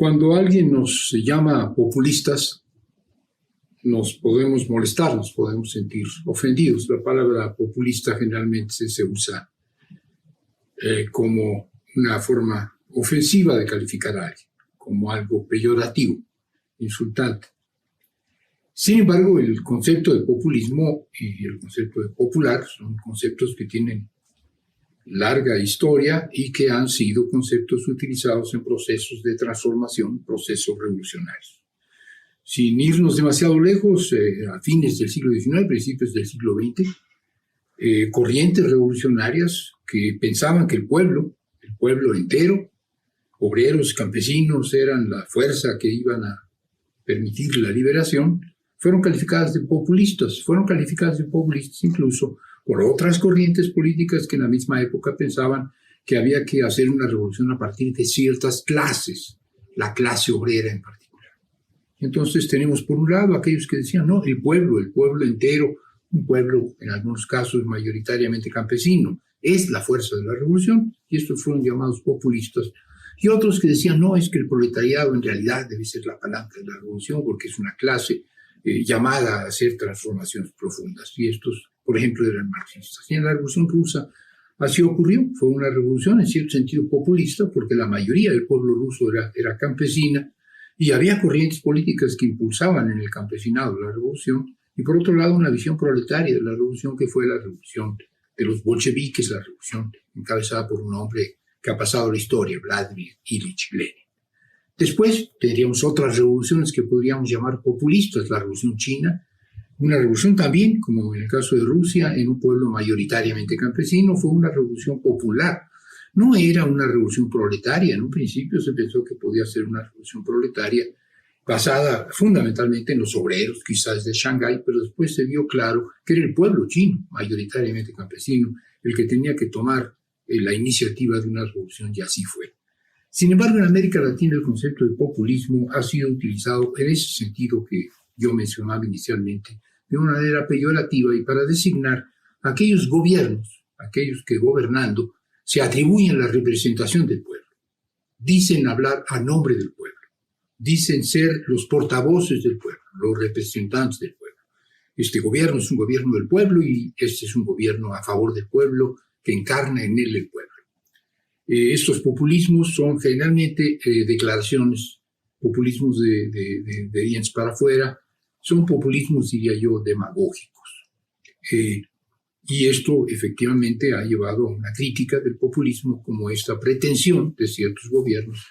Cuando alguien nos llama populistas, nos podemos molestar, nos podemos sentir ofendidos. La palabra populista generalmente se usa como una forma ofensiva de calificar a alguien, como algo peyorativo, insultante. Sin embargo, el concepto de populismo y el concepto de popular son conceptos que tienen larga historia y que han sido conceptos utilizados en procesos de transformación, procesos revolucionarios. Sin irnos demasiado lejos, a fines del siglo XIX, principios del siglo XX, corrientes revolucionarias que pensaban que el pueblo entero, obreros, campesinos, eran la fuerza que iban a permitir la liberación, fueron calificadas de populistas incluso por otras corrientes políticas que en la misma época pensaban que había que hacer una revolución a partir de ciertas clases, la clase obrera en particular. Entonces tenemos por un lado aquellos que decían, no, el pueblo entero, un pueblo en algunos casos mayoritariamente campesino, es la fuerza de la revolución, y estos fueron llamados populistas. Y otros que decían, no, es que el proletariado en realidad debe ser la palanca de la revolución porque es una clase llamada a hacer transformaciones profundas. Y estos, por ejemplo, eran marxistas. Y en la Revolución Rusa así ocurrió. Fue una revolución en cierto sentido populista porque la mayoría del pueblo ruso era campesina y había corrientes políticas que impulsaban en el campesinado la revolución. Y por otro lado, una visión proletaria de la revolución que fue la revolución de los bolcheviques, la revolución encabezada por un hombre que ha pasado a la historia, Vladimir Ilich Lenin. Después tendríamos otras revoluciones que podríamos llamar populistas, la revolución china, una revolución también, como en el caso de Rusia, en un pueblo mayoritariamente campesino, fue una revolución popular. No era una revolución proletaria, en un principio se pensó que podía ser una revolución proletaria basada fundamentalmente en los obreros, quizás de Shanghái, pero después se vio claro que era el pueblo chino, mayoritariamente campesino, el que tenía que tomar la iniciativa de una revolución, y así fue. Sin embargo, en América Latina el concepto de populismo ha sido utilizado en ese sentido que yo mencionaba inicialmente, de una manera peyorativa y para designar a aquellos gobiernos, aquellos que gobernando se atribuyen la representación del pueblo, dicen hablar a nombre del pueblo, dicen ser los portavoces del pueblo, los representantes del pueblo. Este gobierno es un gobierno del pueblo y este es un gobierno a favor del pueblo que encarna en él el pueblo. Estos populismos son generalmente declaraciones, populismos de dientes para afuera, son populismos, diría yo, demagógicos. Y esto efectivamente ha llevado a una crítica del populismo como esta pretensión de ciertos gobiernos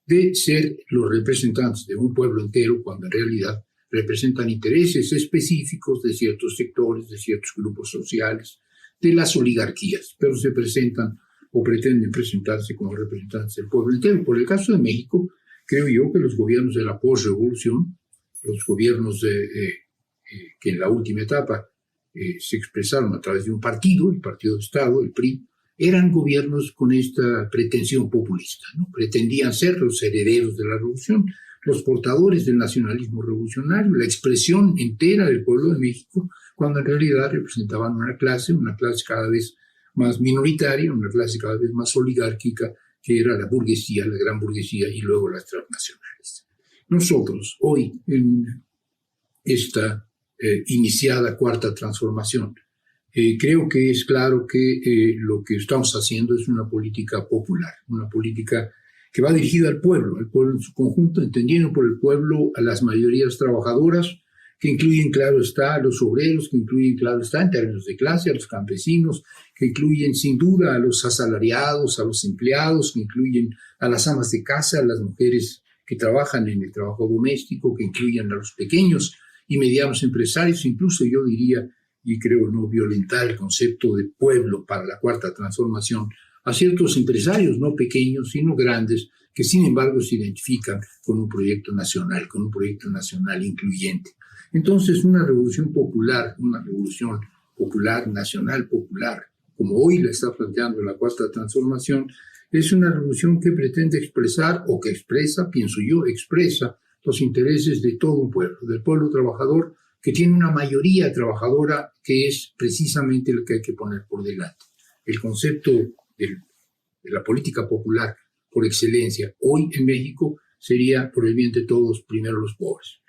de ser los representantes de un pueblo entero cuando en realidad representan intereses específicos de ciertos sectores, de ciertos grupos sociales, de las oligarquías, pero se presentan o pretenden presentarse como representantes del pueblo entero. Por el caso de México, creo yo que los gobiernos de la posrevolución, los gobiernos que en la última etapa se expresaron a través de un partido, el Partido de Estado, el PRI, eran gobiernos con esta pretensión populista, ¿no? Pretendían ser los herederos de la revolución, los portadores del nacionalismo revolucionario, la expresión entera del pueblo de México, cuando en realidad representaban una clase cada vez más minoritaria, una clase cada vez más oligárquica, que era la burguesía, la gran burguesía y luego las transnacionales. Nosotros, hoy, en esta iniciada cuarta transformación, creo que es claro que lo que estamos haciendo es una política popular, una política que va dirigida al pueblo en su conjunto, entendiendo por el pueblo a las mayorías trabajadoras, que incluyen, claro está, a los obreros, que incluyen, claro está, en términos de clase, a los campesinos, que incluyen sin duda a los asalariados, a los empleados, que incluyen a las amas de casa, a las mujeres que trabajan en el trabajo doméstico, que incluyen a los pequeños y medianos empresarios, incluso yo diría, y creo no violentar el concepto de pueblo para la cuarta transformación, a ciertos empresarios, no pequeños, sino grandes, que sin embargo se identifican con un proyecto nacional incluyente. Entonces, una revolución popular, nacional popular, como hoy la está planteando la cuarta transformación, es una revolución que pretende expresar, o que expresa, pienso yo, expresa los intereses de todo un pueblo, del pueblo trabajador, que tiene una mayoría trabajadora que es precisamente lo que hay que poner por delante. El concepto de la política popular por excelencia hoy en México sería por el bien de todos, primero los pobres.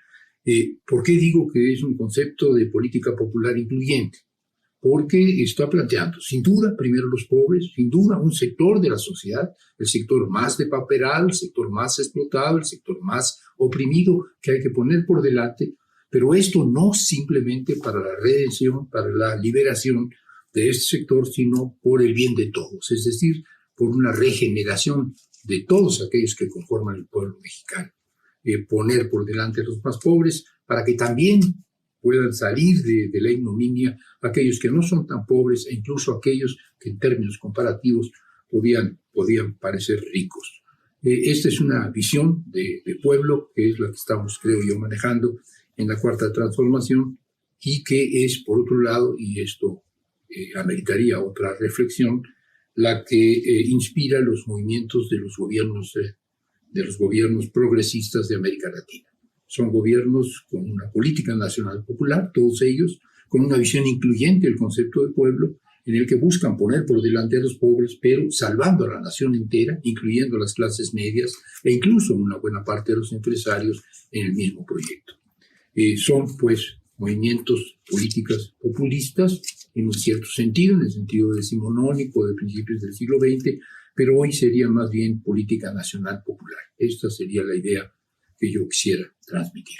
¿Por qué digo que es un concepto de política popular incluyente? Porque está planteando, sin duda, primero los pobres, sin duda, un sector de la sociedad, el sector más depauperado, el sector más explotado, el sector más oprimido, que hay que poner por delante, pero esto no simplemente para la redención, para la liberación de este sector, sino por el bien de todos, es decir, por una regeneración de todos aquellos que conforman el pueblo mexicano. Poner por delante a los más pobres para que también puedan salir de la ignominia aquellos que no son tan pobres e incluso aquellos que en términos comparativos podían parecer ricos. Esta es una visión de pueblo que es la que estamos, creo yo, manejando en la Cuarta Transformación y que es, por otro lado, y esto ameritaría otra reflexión, la que inspira los movimientos de los gobiernos progresistas de América Latina. Son gobiernos con una política nacional popular, todos ellos con una visión incluyente del concepto de pueblo, en el que buscan poner por delante a los pobres, pero salvando a la nación entera, incluyendo a las clases medias e incluso una buena parte de los empresarios en el mismo proyecto. Son, pues, movimientos políticas populistas en un cierto sentido, en el sentido decimonónico de principios del siglo XX, pero hoy sería más bien política nacional popular. Esta sería la idea que yo quisiera transmitir.